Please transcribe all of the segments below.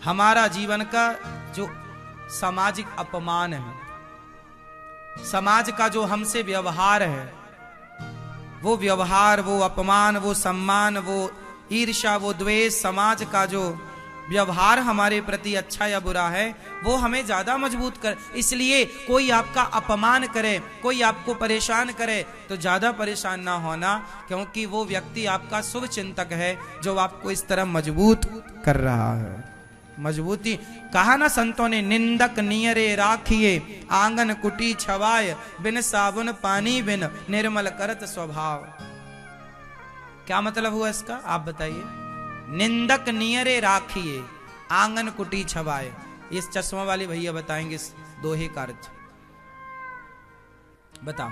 हमारा जीवन का जो सामाजिक अपमान है, समाज का जो हमसे व्यवहार है, वो व्यवहार, वो अपमान, वो सम्मान, वो ईर्ष्या, वो द्वेष, समाज का जो व्यवहार हमारे प्रति अच्छा या बुरा है, वो हमें ज्यादा मजबूत कर। इसलिए कोई आपका अपमान करे, कोई आपको परेशान करे तो ज्यादा परेशान ना होना, क्योंकि वो व्यक्ति आपका शुभ चिंतक है जो आपको इस तरह मजबूत कर रहा है। मजबूती कहा ना संतों ने, निंदक नियरे राखिए आंगन कुटी छवाय, बिन साबुन पानी बिन निर्मल करत स्वभाव। क्या मतलब हुआ इसका, आप बताइए। निंदक नियरे राखिए आंगन कुटी छवाए, इस चश्मा वाले भैया बताएंगे इस दोहे का अर्थ। बताओ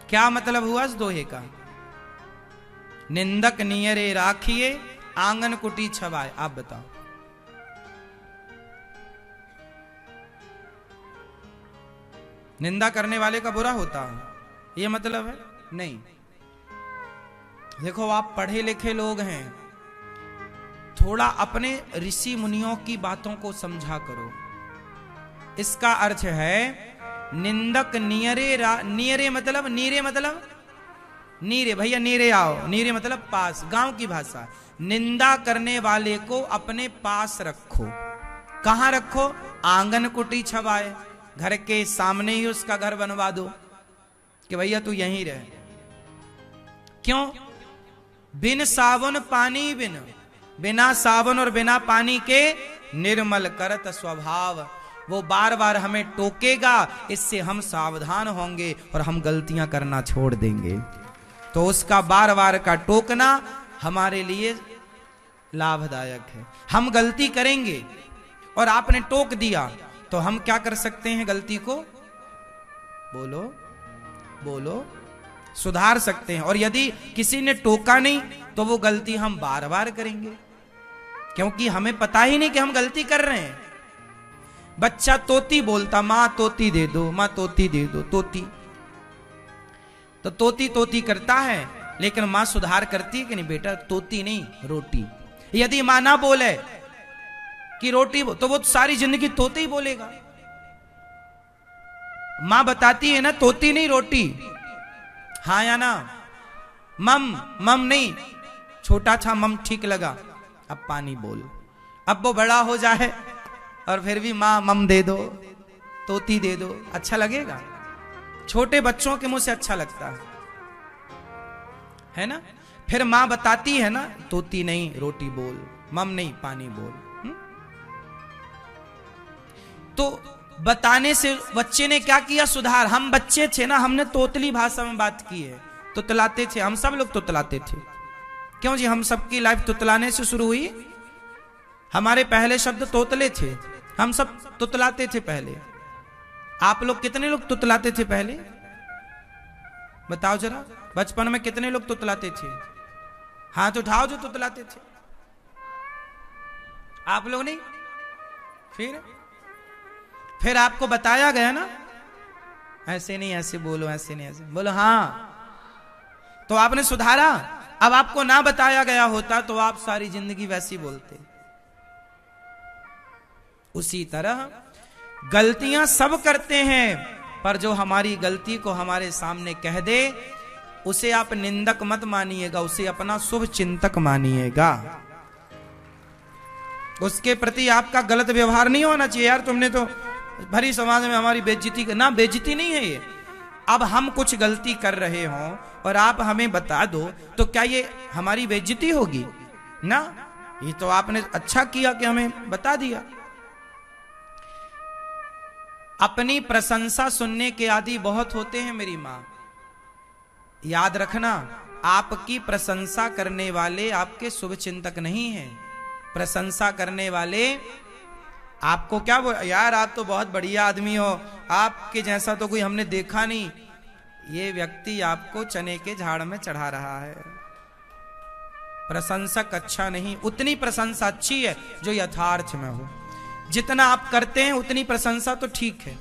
क्या मतलब हुआ इस दोहे का। निंदक नियरे राखिए आंगन कुटी छवाए, आप बताओ। निंदा करने वाले का बुरा होता है, ये मतलब है? नहीं। देखो आप पढ़े लिखे लोग हैं, थोड़ा अपने ऋषि मुनियों की बातों को समझा करो। इसका अर्थ है निंदक नियरे नियरे मतलब, नीरे मतलब नीरे, भैया नीरे आओ, नीरे मतलब पास, गांव की भाषा। निंदा करने वाले को अपने पास रखो। कहां रखो? आंगन कुटी छवाए, घर के सामने ही उसका घर बनवा दो कि भैया तू यहीं रहे। क्यों? बिन साबुन पानी बिन, बिना साबुन और बिना पानी के निर्मल करत स्वभाव। वो बार बार हमें टोकेगा, इससे हम सावधान होंगे और हम गलतियां करना छोड़ देंगे। तो उसका बार बार का टोकना हमारे लिए लाभदायक है। हम गलती करेंगे और आपने टोक दिया तो हम क्या कर सकते हैं? गलती को बोलो बोलो सुधार सकते हैं। और यदि किसी ने टोका नहीं तो वो गलती हम बार बार करेंगे, क्योंकि हमें पता ही नहीं कि हम गलती कर रहे हैं। बच्चा तोती बोलता, माँ तोती दे दो, माँ तोती दे दो, तोती तो तोती तोती करता है, लेकिन माँ सुधार करती है कि नहीं, बेटा तोती नहीं रोटी। यदि माँ ना बोले कि रोटी तो वो सारी जिंदगी तोते ही बोलेगा। माँ बताती है ना तोती नहीं रोटी, हाँ या ना? मम मम नहीं, छोटा था मम ठीक लगा, अब पानी बोल। अब वो बड़ा हो जाए और फिर भी माँ मम दे दो, तोती दे दो, अच्छा लगेगा? छोटे बच्चों के मुंह से अच्छा लगता है ना? फिर माँ बताती है ना तोती नहीं रोटी बोल, मम नहीं पानी बोल। तो बताने से बच्चे ने क्या किया? सुधार। हम बच्चे थे ना, हमने तोतली भाषा में बात की है, तुतलाते थे, हम सब लोग तुतलाते थे। क्यों जी? हम सबकी लाइफ तुतलाने से शुरू हुई। हमारे पहले शब्द तोतले थे, हम सब तुतलाते थे पहले। आप लोग कितने लोग तुतलाते थे पहले? बताओ जरा, बचपन में कितने लोग तुतलाते थे? हाथ उठाओ जो तुतलाते थे। आप लोग नहीं? फिर आपको बताया गया ना, ऐसे नहीं ऐसे बोलो, ऐसे नहीं ऐसे बोलो, हाँ, तो आपने सुधारा। अब आपको ना बताया गया होता तो आप सारी जिंदगी वैसी बोलते। उसी तरह गलतियां सब करते हैं, पर जो हमारी गलती को हमारे सामने कह दे उसे आप निंदक मत मानिएगा, उसे अपना शुभ चिंतक मानिएगा। उसके प्रति आपका गलत व्यवहार नहीं होना चाहिए। यार तुमने तो भरी समाज में हमारी बेइज्जती ना, बेइज्जती नहीं है ये। अब हम कुछ गलती कर रहे हों और आप हमें बता दो तो क्या ये हमारी बेइज्जती होगी? ना, ये तो आपने अच्छा किया कि हमें बता दिया। अपनी प्रशंसा सुनने के आदि बहुत होते हैं मेरी मां, याद रखना। आपकी प्रशंसा करने वाले आपके शुभ चिंतक नहीं हैं। प्रशंसा करने वाले आपको क्या यार आप तो बहुत बढ़िया आदमी हो, आपके जैसा तो कोई हमने देखा नहीं, ये व्यक्ति आपको चने के झाड़ में चढ़ा रहा है। प्रशंसक अच्छा नहीं। उतनी प्रशंसा अच्छी है जो यथार्थ में हो। जितना आप करते हैं उतनी प्रशंसा तो ठीक है,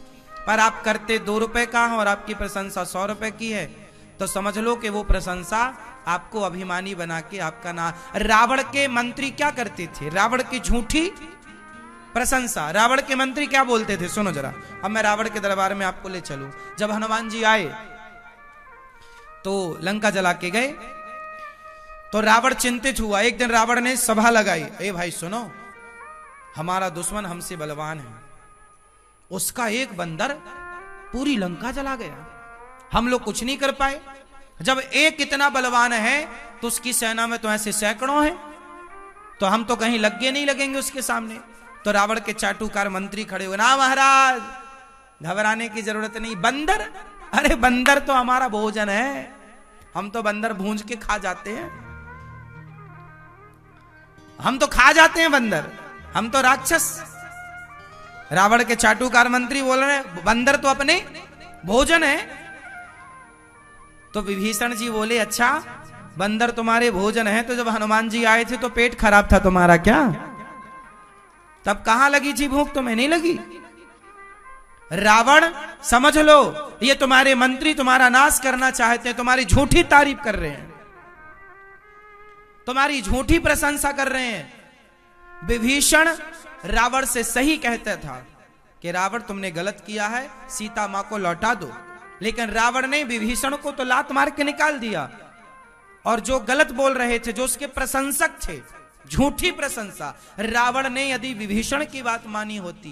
पर आप करते 2 रुपए का और आपकी प्रशंसा 100 रुपए की है तो समझ लो कि वो प्रशंसा आपको अभिमानी बना के आपका नाम। रावण के मंत्री क्या करते थे? रावण की झूठी प्रशंसा। रावण के मंत्री क्या बोलते थे? सुनो जरा, अब मैं रावण के दरबार में आपको ले चलूं। जब हनुमान जी आए तो लंका जला के गए, तो रावण चिंतित हुआ। एक दिन रावण ने सभा लगाई, ए भाई सुनो, हमारा दुश्मन हमसे बलवान है, उसका एक बंदर पूरी लंका जला गया, हम लोग कुछ नहीं कर पाए। जब एक इतना बलवान है तो उसकी सेना में तो ऐसे सैकड़ों हैं, तो हम तो कहीं लगे नहीं लगेंगे उसके सामने। तो रावण के चाटुकार मंत्री खड़े हुए, ना महाराज घबराने की जरूरत नहीं, बंदर, अरे बंदर तो हमारा भोजन है, हम तो बंदर भूंज के खा जाते हैं, हम तो खा जाते हैं बंदर, हम तो राक्षस। रावण के चाटुकार मंत्री बोल रहे हैं बंदर तो अपने भोजन है। तो विभीषण जी बोले, अच्छा बंदर तुम्हारे भोजन है, तो जब हनुमान जी आए थे तो पेट खराब था तुम्हारा क्या? तब कहां लगी थी भूख? तुम्हें नहीं लगी? रावण समझ लो, ये तुम्हारे मंत्री तुम्हारा नाश करना चाहते हैं, तुम्हारी झूठी तारीफ कर रहे हैं, तुम्हारी झूठी प्रशंसा कर रहे हैं। विभीषण रावण से सही कहता था कि रावण तुमने गलत किया है, सीता मां को लौटा दो। लेकिन रावण ने विभीषण को तो लात मार के निकाल दिया, और जो गलत बोल रहे थे, जो उसके प्रशंसक थे, झूठी प्रशंसा, रावण ने यदि विभीषण की बात मानी होती,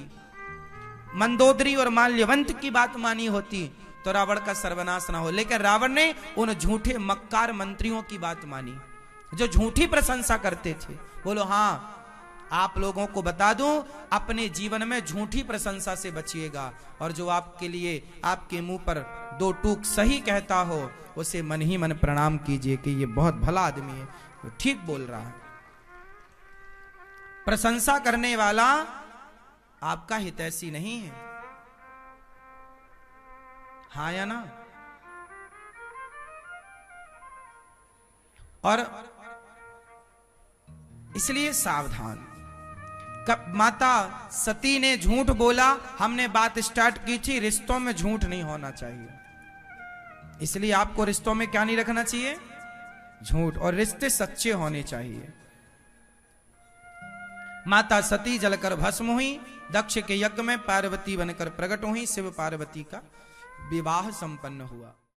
मंदोदरी और माल्यवंत की बात मानी होती, तो रावण का सर्वनाश ना हो। लेकिन रावण ने उन झूठे मक्कार मंत्रियों की बात मानी जो झूठी प्रशंसा करते थे। बोलो हाँ, आप लोगों को बता दूं, अपने जीवन में झूठी प्रशंसा से बचिएगा, और जो आपके लिए आपके मुंह पर दो टूक सही कहता हो, उसे मन ही मन प्रणाम कीजिए कि ये बहुत भला आदमी है, वो ठीक बोल रहा है। प्रशंसा करने वाला आपका हितैषी नहीं है, हाँ या ना? और इसलिए सावधान। माता सती ने झूठ बोला, हमने बात स्टार्ट की थी, रिश्तों में झूठ नहीं होना चाहिए। इसलिए आपको रिश्तों में क्या नहीं रखना चाहिए? झूठ। और रिश्ते सच्चे होने चाहिए। माता सती जलकर भस्म हुई, दक्ष के यज्ञ में पार्वती बनकर प्रकट हुई, शिव पार्वती का विवाह संपन्न हुआ।